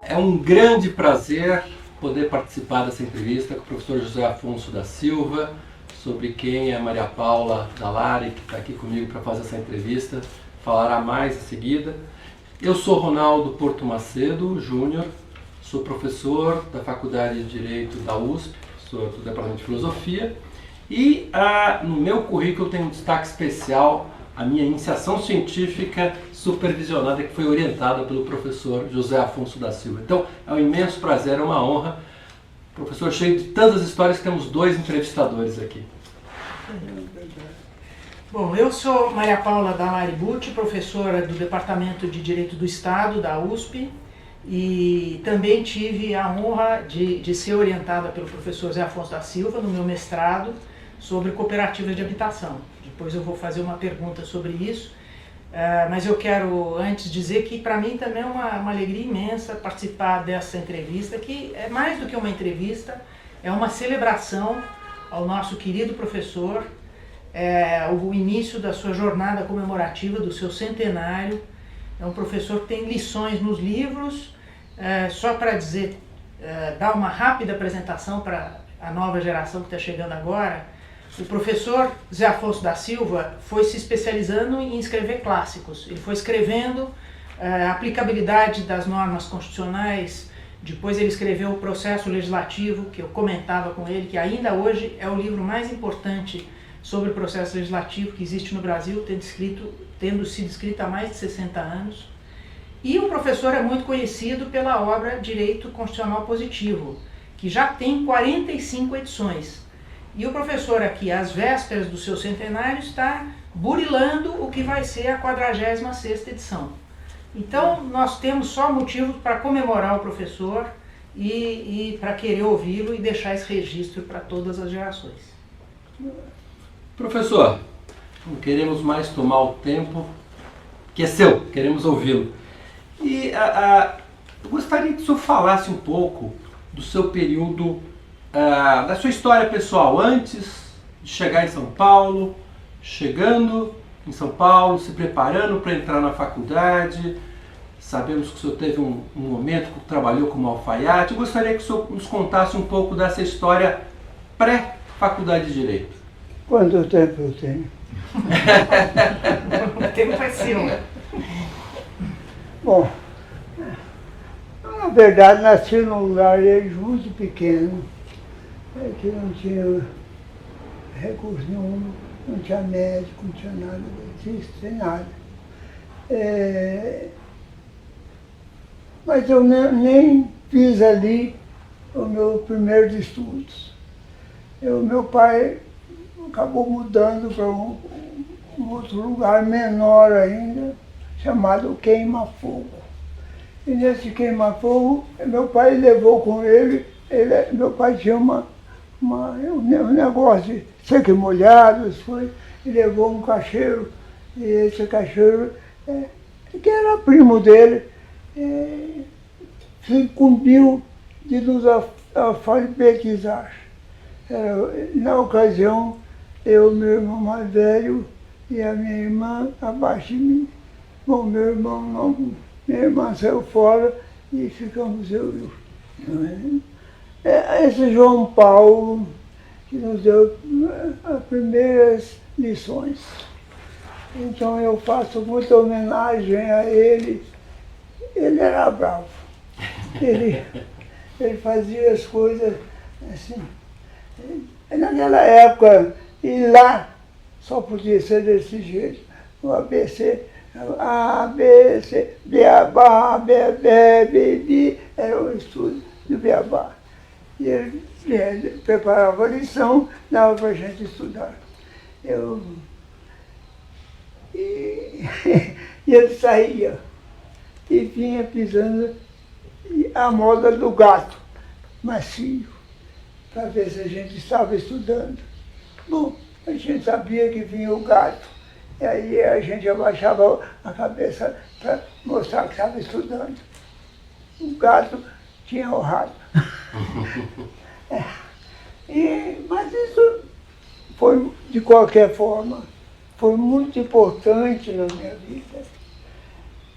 É um grande prazer poder participar dessa entrevista com o professor José Afonso da Silva, sobre quem a Maria Paula Dallari, que está aqui comigo para fazer essa entrevista, falará mais em seguida. Eu sou Ronaldo Porto Macedo Júnior, sou professor da Faculdade de Direito da USP, sou do Departamento de Filosofia, e no meu currículo tem um destaque especial a minha iniciação científica supervisionada, que foi orientada pelo professor José Afonso da Silva. Então, é um imenso prazer, é uma honra. Professor, cheio de tantas histórias, temos 2 entrevistadores aqui. Bom, eu sou Maria Paula Dallari Bucci, professora do Departamento de Direito do Estado, da USP, e também tive a honra de ser orientada pelo professor José Afonso da Silva no meu mestrado sobre cooperativas de habitação. Depois eu vou fazer uma pergunta sobre isso, mas eu quero antes dizer que para mim também é uma alegria imensa participar dessa entrevista, que é mais do que uma entrevista, é uma celebração ao nosso querido professor, o início da sua jornada comemorativa, do seu centenário. É um professor que tem lições nos livros. Só para dizer, dar uma rápida apresentação para a nova geração que está chegando agora, o professor Zé Afonso da Silva foi se especializando em escrever clássicos. Ele foi escrevendo a aplicabilidade das normas constitucionais. Depois ele escreveu o Processo Legislativo, que eu comentava com ele, que ainda hoje é o livro mais importante sobre o processo legislativo que existe no Brasil, tendo sido escrito há mais de 60 anos. E o professor é muito conhecido pela obra Direito Constitucional Positivo, que já tem 45 edições. E o professor aqui, às vésperas do seu centenário, está burilando o que vai ser a 46ª edição. Então, nós temos só motivos para comemorar o professor e para querer ouvi-lo e deixar esse registro para todas as gerações. Professor, não queremos mais tomar o tempo que é seu, queremos ouvi-lo. E eu gostaria que o senhor falasse um pouco do seu período, da sua história pessoal, antes de chegar em São Paulo, chegando em São Paulo, se preparando para entrar na faculdade. Sabemos que o senhor teve um momento que trabalhou como alfaiate. Eu gostaria que o senhor nos contasse um pouco dessa história pré-faculdade de Direito. Quanto tempo eu tenho? O tempo é seu. Bom, na verdade nasci num lugar muito pequeno, que não tinha recurso nenhum, não tinha médico, não tinha nada, não tinha nada. Mas eu nem fiz ali os meus primeiros estudos. Meu pai acabou mudando para um outro lugar menor ainda, chamado Queima-Fogo. E nesse Queima-Fogo, meu pai levou com ele, meu pai tinha um negócio de seco e molhado, e levou um caixeiro, e esse caixeiro, que era primo dele, se incumbiu de nos alfabetizar. Na ocasião, eu, meu irmão mais velho e a minha irmã abaixo de mim. Bom, meu irmão não, minha irmã saiu fora e ficamos eu. Esse João Paulo que nos deu as primeiras lições. Então eu faço muita homenagem a ele. Ele era bravo. Ele fazia as coisas assim. Naquela época, e lá só podia ser desse jeito. O ABC, A, B, C, Beabá, Bebê, Bebi, era o estudo do Beabá. E ele preparava a lição, dava para a gente estudar. E ele saía e vinha pisando a moda do gato macio, para ver se a gente estava estudando. Bom, a gente sabia que vinha o gato, e aí a gente abaixava a cabeça para mostrar que estava estudando. O gato tinha o rato. Mas isso foi, de qualquer forma, foi muito importante na minha vida.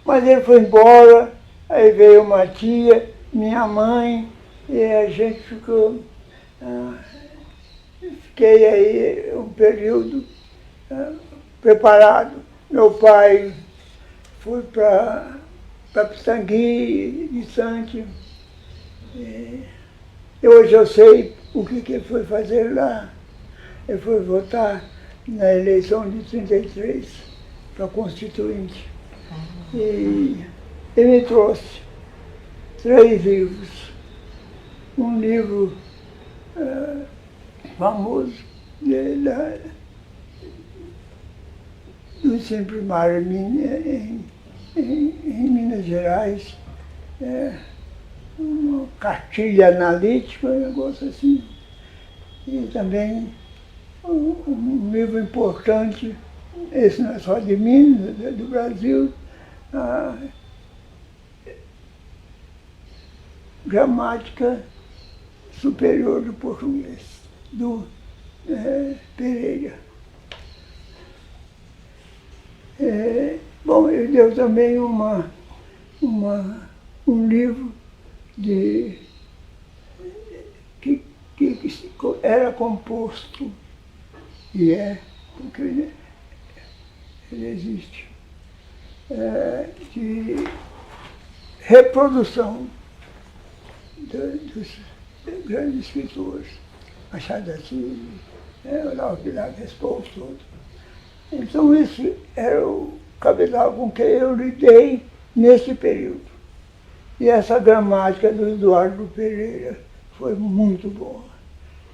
Mas ele foi embora, aí veio uma tia minha mãe, e a gente ficou... Fiquei aí um período preparado. Meu pai foi para Pitangui, de Santos. E hoje eu sei o que ele foi fazer lá. Ele foi votar na eleição de 33 para Constituinte. E ele me trouxe 3 livros. Um livro famoso do ensino primário em Minas Gerais, uma cartilha analítica, um negócio assim. E também um livro importante, esse não é só de Minas, é do Brasil, a Gramática Superior do Português, do Pereira. Bom, ele deu também um livro que era composto, e porque ele existe, de reprodução dos grandes escritores, Machado de Assis, Olavo Bilac, esse povo todo. Então isso era o cabedal com que eu lidei nesse período. E essa gramática do Eduardo Pereira foi muito boa.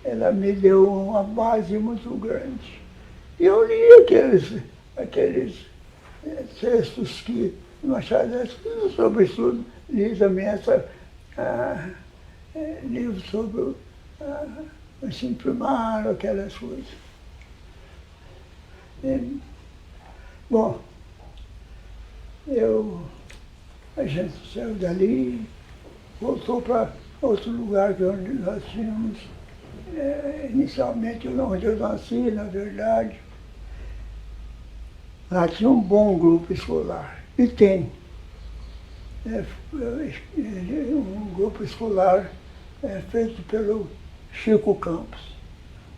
Ela me deu uma base muito grande. E eu li aqueles textos que Machado de Assis, sobretudo, li também livros sobre o ensino primário, aquelas coisas. Bom, a gente saiu dali, voltou para outro lugar que onde nós tínhamos, inicialmente onde eu nasci, na verdade. Lá tinha um bom grupo escolar, e tem. Um grupo escolar feito pelo Chico Campos.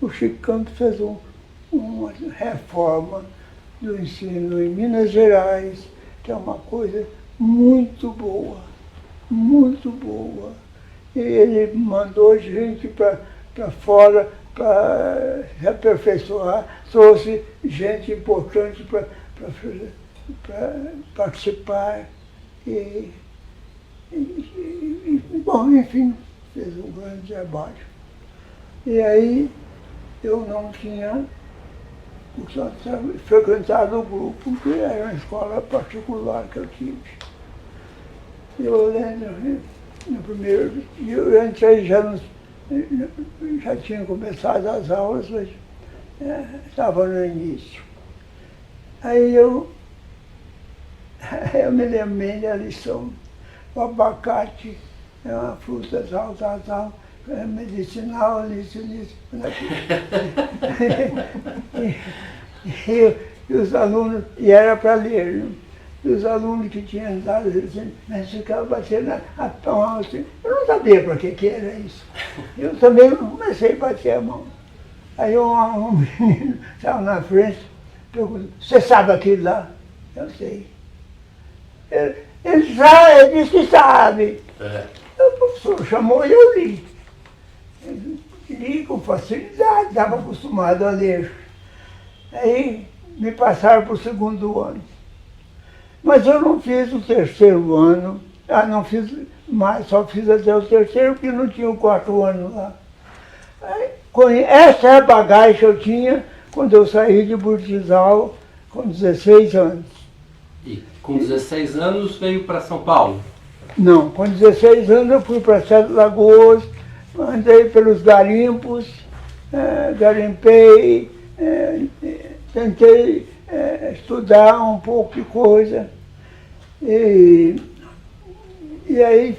O Chico Campos fez uma reforma do ensino em Minas Gerais, que é uma coisa muito boa, muito boa. E ele mandou gente para fora para se aperfeiçoar, trouxe gente importante para participar. Bom, enfim, fez um grande trabalho. E aí eu não tinha frequentado o grupo, porque era uma escola particular que eu tive. Eu lembro, no primeiro dia, eu entrei, já tinha começado as aulas, mas estava no início. Aí eu me lembrei da lição. O abacate é uma fruta tal, medicinal, isso. E os alunos, e era para ler, né? E os alunos que tinham andado, eles ficavam batendo a mão assim. Eu não sabia para que era isso. Eu também comecei a bater a mão. Aí um menino estava na frente, perguntou, você sabe aquilo lá? Eu sei. Ele disse que sabe. O professor chamou e eu li. Li com facilidade, estava acostumado a ler. Aí me passaram para o 2º ano. Mas eu não fiz o 3º ano, não fiz mais, só fiz até o 3º, porque não tinha o 4º ano lá. Aí, essa é a bagagem que eu tinha quando eu saí de Burtizal com 16 anos. E com 16 anos veio para São Paulo? Não, com 16 anos eu fui para Sete Lagoas, andei pelos garimpos, garimpei, tentei estudar um pouco de coisa. E aí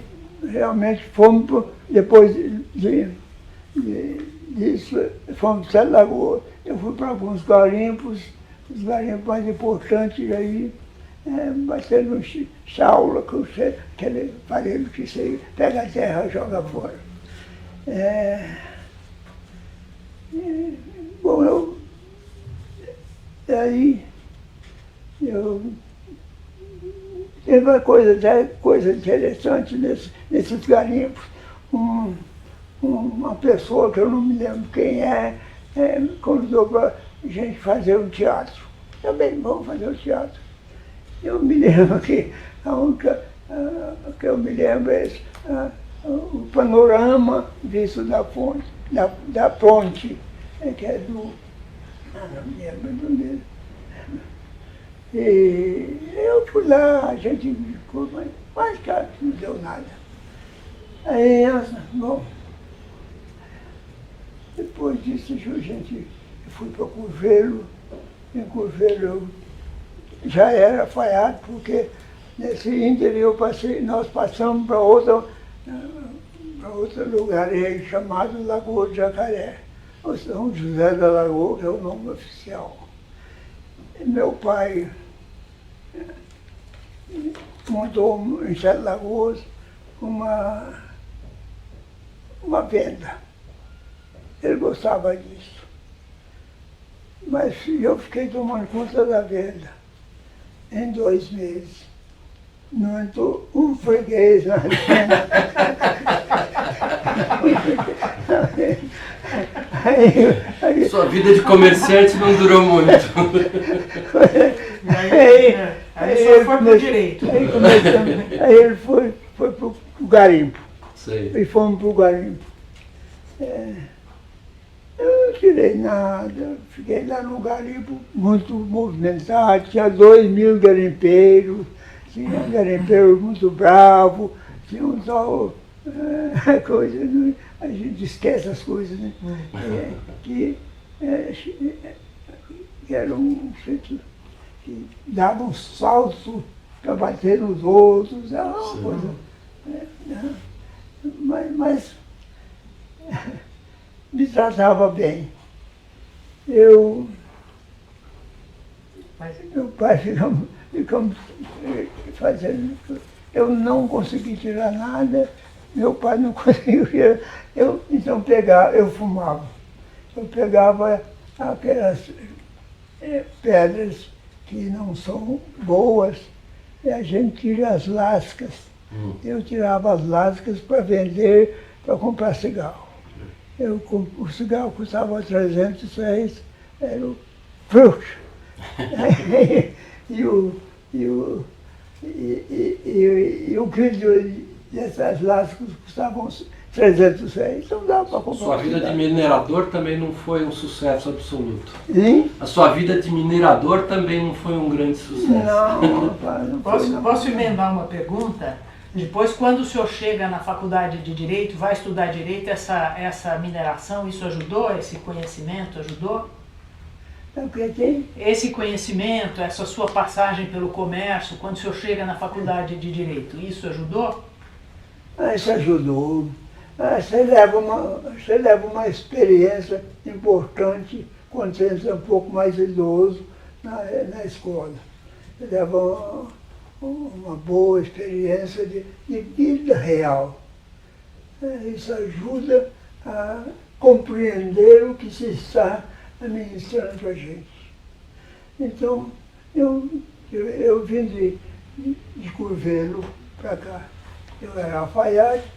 realmente fomos, depois disso, fomos para Sete Lagoas. Eu fui para alguns garimpos, os garimpos mais importantes aí, batendo um chaula, com aquele aparelho que você pega a terra e joga fora. Bom, aí teve uma coisa interessante nesses garimpos. Uma pessoa que eu não me lembro quem convidou para a gente fazer um teatro. Também vamos fazer um teatro. Eu me lembro que a única que eu me lembro é o panorama visto da ponte, que é do. Não me lembro do mesmo. E eu fui lá, a gente ficou, mas quase que não deu nada. Aí, bom, depois disso eu fui para Curvelo. Em Curvelo eu já era falhado, porque nesse ínterim nós passamos para outro lugar aí, chamado Lagoa do Jacaré, ou São José da Lagoa, que é o nome oficial. E meu pai montou em Sete Lagoas uma venda. Ele gostava disso. Mas eu fiquei tomando conta da venda em 2 meses. Não entrou um freguês na venda. Sua vida de comerciante não durou muito. Aí só foi pro direito. Aí ele foi pro garimpo. Sei. E fomos pro garimpo. Eu não tirei nada, fiquei lá no garimpo muito movimentado, tinha 2.000 garimpeiros, tinha garimpeiros muito bravos, tinha um tal coisa, a gente esquece as coisas, né? Que era um sítio que dava um salto para bater nos outros, era uma coisa. Mas me tratava bem. Meu pai ficamos fazendo. Eu não consegui tirar nada, meu pai não conseguiu tirar. Então eu fumava. Eu pegava aquelas pedras que não são boas e a gente tira as lascas. Eu tirava as lascas para vender, para comprar cigarro. O cigarro custava 300 reais, era o frouxo. E o quilo dessas lascas custavam 300 reais, então dava para comprar. Sua vida de minerador também não foi um sucesso absoluto. Sim? A sua vida de minerador também não foi um grande sucesso. Não foi, não. Posso emendar uma pergunta? Depois, quando o senhor chega na faculdade de Direito, vai estudar Direito, essa mineração, isso ajudou? Esse conhecimento ajudou? Esse conhecimento, essa sua passagem pelo comércio, quando o senhor chega na faculdade de Direito, isso ajudou? Isso ajudou. Você leva uma experiência importante quando você é um pouco mais idoso na escola. Você leva uma boa experiência de vida real. Isso ajuda a compreender o que se está administrando para a gente. Então, eu vim de Curvelo para cá. Eu era alfaiate,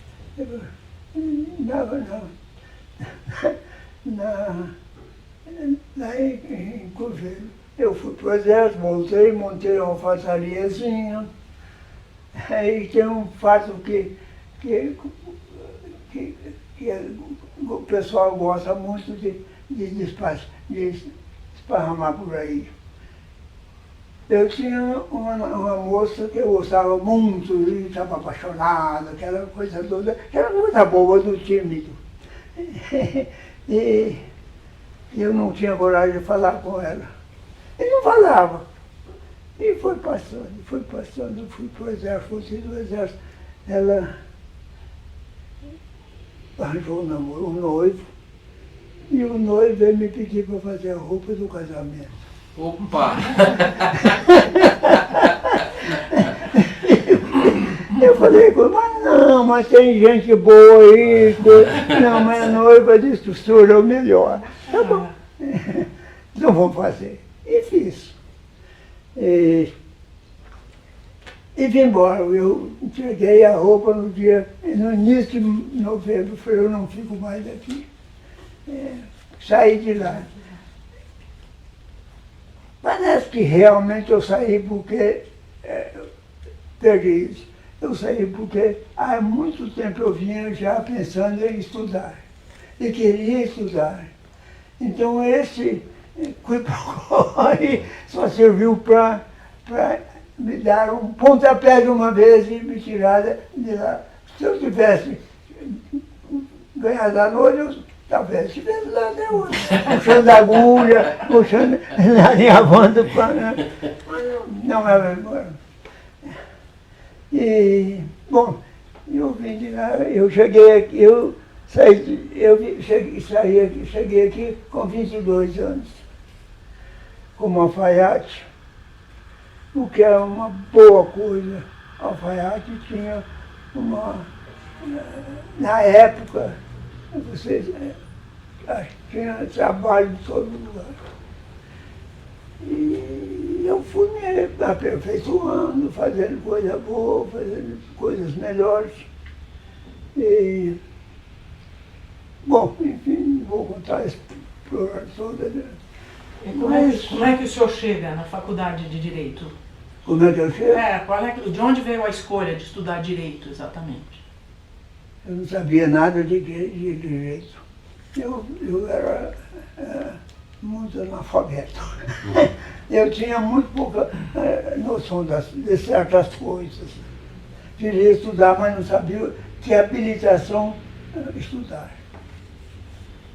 lá em Curvelo. Eu fui para o exército, voltei, montei uma alfaiatariazinha. Aí tem um fato que o pessoal gosta muito de esparramar por aí. Eu tinha uma moça que eu gostava muito, e estava apaixonada, aquela coisa toda, aquela coisa boa do tímido. E eu não tinha coragem de falar com ela. E não falava. E foi passando, fui para o exército, fui do exército. Ela arranjou um noivo, e o noivo veio me pedir para fazer a roupa do casamento. Opa! falei com ele, mas não, mas tem gente boa aí, não, mas a noiva disse, professor, é o melhor. Tá bom, então vamos fazer. E fiz. E vim embora. Eu entreguei a roupa no início de novembro, falei, eu não fico mais aqui. Saí de lá. Parece que realmente eu saí porque perdi isso. Eu saí porque há muito tempo eu vinha já pensando em estudar. E queria estudar. Então esse aí só serviu para me dar um pontapé de uma vez e me tirar de lá. Se eu tivesse ganhado a noite, eu talvez estivesse lá até hoje. Puxando a agulha, puxando, alinhavando o pano. Mas não é agora. E, bom, eu vim de lá, eu cheguei aqui, cheguei aqui com 22 anos, como alfaiate, o que é uma boa coisa. Alfaiate tinha na época, tinha trabalho de todo lugar. E eu fui me aperfeiçoando, fazendo coisa boa, fazendo coisas melhores. E, bom, enfim, vou contar esse programa toda. E como é que o senhor chega na faculdade de Direito? Como é que eu chego? De onde veio a escolha de estudar Direito, exatamente? Eu não sabia nada de direito. Eu era muito analfabeto. Eu tinha muito pouca noção de certas coisas. Queria estudar, mas não sabia que habilitação estudar.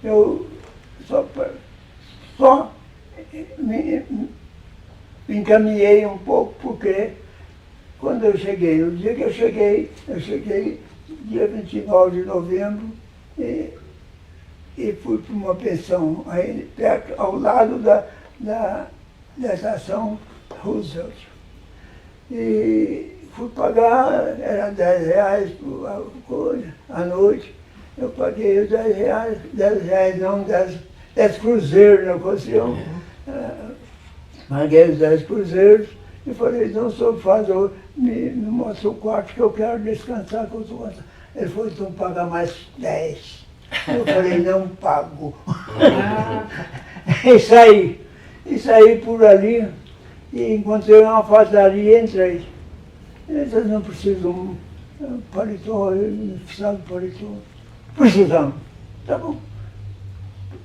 Eu só me encaminhei um pouco, porque quando eu cheguei, no dia que eu cheguei dia 29 de novembro, e fui para uma pensão aí perto, ao lado da estação Roosevelt. E fui pagar, era R$10 à noite. Eu paguei os R$10, R$10 não, 10 cruzeiros na ocasião. Paguei os 10 cruzeiros e falei, então o senhor me mostra o quarto que eu quero descansar, que eu estou cansado. Ele falou, então paga mais 10. Eu falei, não pago. E saí por ali e encontrei uma alfaiataria e entrei. Eles não precisam paletó, eu precisava de paletó. Precisamos. Tá bom.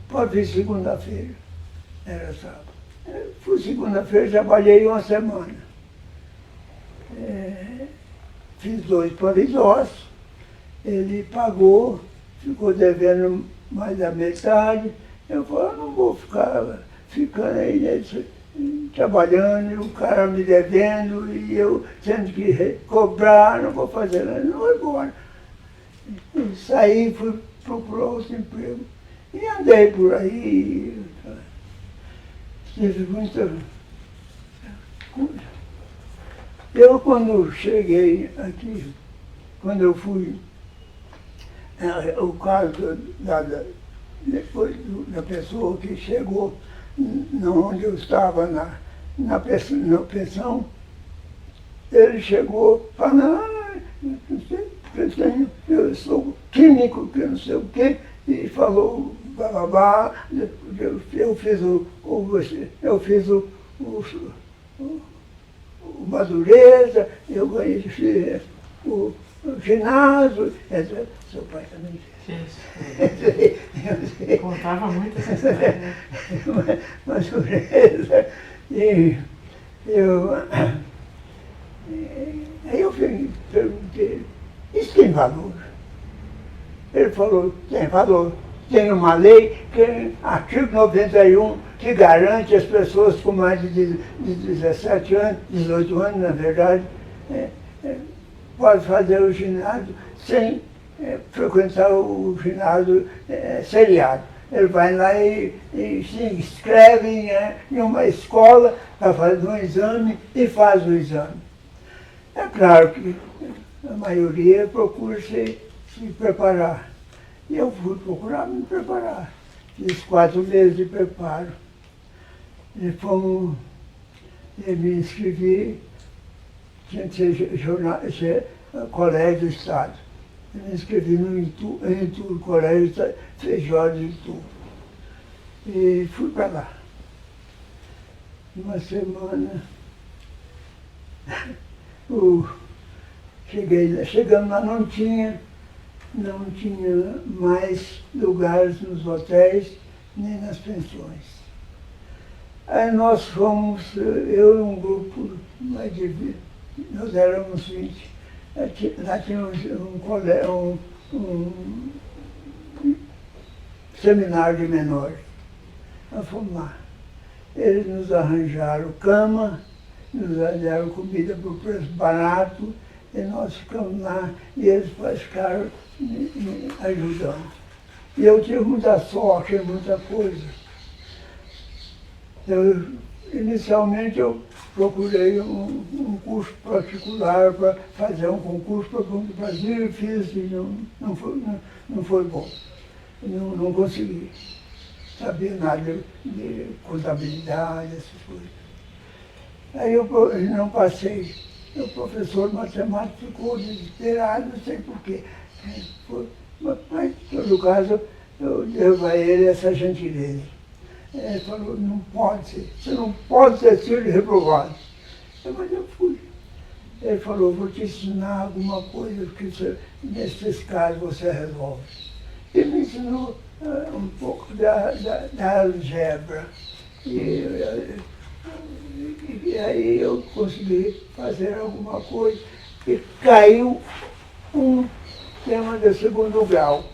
Pode vir segunda-feira. Era sábado. Fui segunda-feira, trabalhei uma semana. Fiz 2 paletós, ele pagou, ficou devendo mais da metade. Eu falei, eu não vou ficando aí trabalhando, e o cara me devendo, e eu tendo que cobrar, não vou fazer nada, não vou embora. Saí, fui procurar outro emprego e andei por aí. Tive muita coisa. Eu, quando cheguei aqui, quando eu fui, o caso depois da pessoa que chegou onde eu estava na pensão, ele chegou falando, eu sou químico, que não sei o quê, e falou, bababá, eu fiz o Madureza, eu ganhei o ginásio, etc. Seu pai também fez. Contava muito essa história, né? Madureza. E aí eu perguntei, isso tem valor? Ele falou, tem valor. Tem uma lei, que artigo 91, que garante as pessoas com mais de 17 anos, 18 anos, na verdade, pode fazer o ginásio sem frequentar o ginásio seriado. Ele vai lá e se inscreve em uma escola para fazer um exame e faz o exame. É claro que a maioria procura se preparar. E eu fui procurar me preparar. Fiz 4 meses de preparo. E eu me inscrevi, tinha que ser colégio do Estado. Eu me inscrevi no Itu, colégio Feijó de Itu. E fui para lá. Uma semana, chegando lá não tinha mais lugares nos hotéis nem nas pensões. Aí nós fomos, eu e um grupo, nós éramos 20. Lá tinha um seminário de menores. Nós fomos lá. Eles nos arranjaram cama, nos deram comida por preço barato, e nós ficamos lá e eles ficaram me ajudando. E eu tive muita sorte em muita coisa. Inicialmente eu procurei um curso particular para fazer um concurso para o Brasil e fiz e não foi bom. Não consegui. Sabia nada de contabilidade, essas coisas. Aí eu não passei. O professor de matemática ficou desesperado, não sei porquê. Mas, em todo caso, eu devo a ele essa gentileza. Ele falou, não pode ser, você não pode ter sido reprovado. Mas eu fui. Ele falou, vou te ensinar alguma coisa que nesses casos você resolve. Ele me ensinou um pouco da algebra. E aí eu consegui fazer alguma coisa e caiu um tema de segundo grau.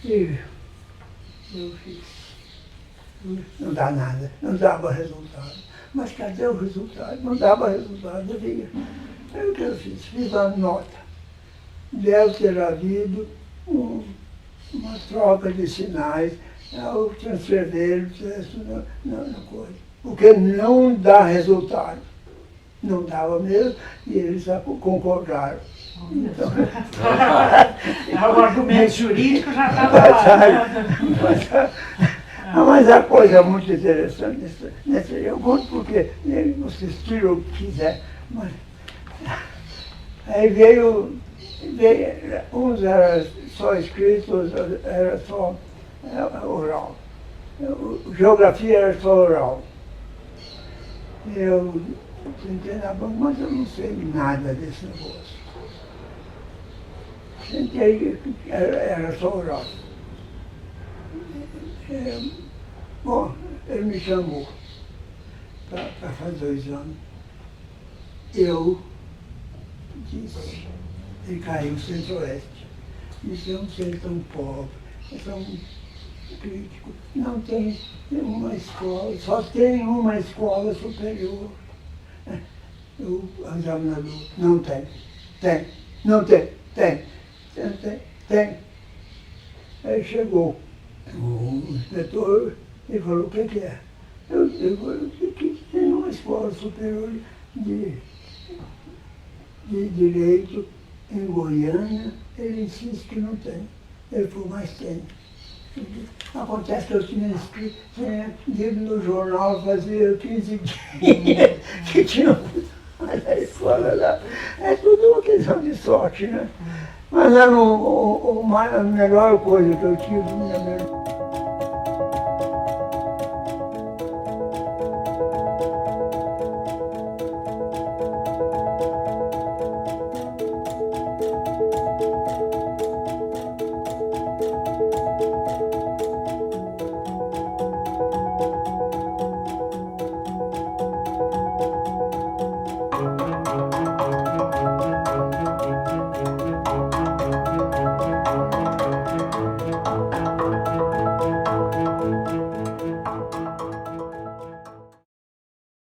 E eu fiz. Não dá nada, não dava resultado. Mas cadê o resultado? Não dava resultado, eu via. Aí o que eu fiz? Fiz a nota. Deve ter havido uma troca de sinais, o transferir na coisa. Porque não dá resultado. Não dava mesmo, e eles concordaram. Então, o argumento jurídico já estava lá. Mas a coisa muito interessante nesse eu conto porque vocês tiram o que quiser. Mas, aí veio, uns eram só escritos, outros era só oral. Geografia era só oral. Eu sentei na banca, mas eu não sei nada desse negócio. Sentei, era só oral. Bom, ele me chamou para fazer o exame. Eu disse, ele caiu no Centro-Oeste. Disse, eu não sei tão pobre, é tão crítico. Não tem uma escola, só tem uma escola superior. Eu andava na lua, não tem, não tem. Aí chegou o inspetor e falou, o que é? Eu falei, que tem uma escola superior de direito em Goiânia, ele insiste que não tem. Ele falou, mas tem. Acontece que eu tinha lido no jornal fazia 15 dias que tinha mas a escola lá. É tudo uma questão de sorte, né? Mas era a melhor coisa que eu tive, a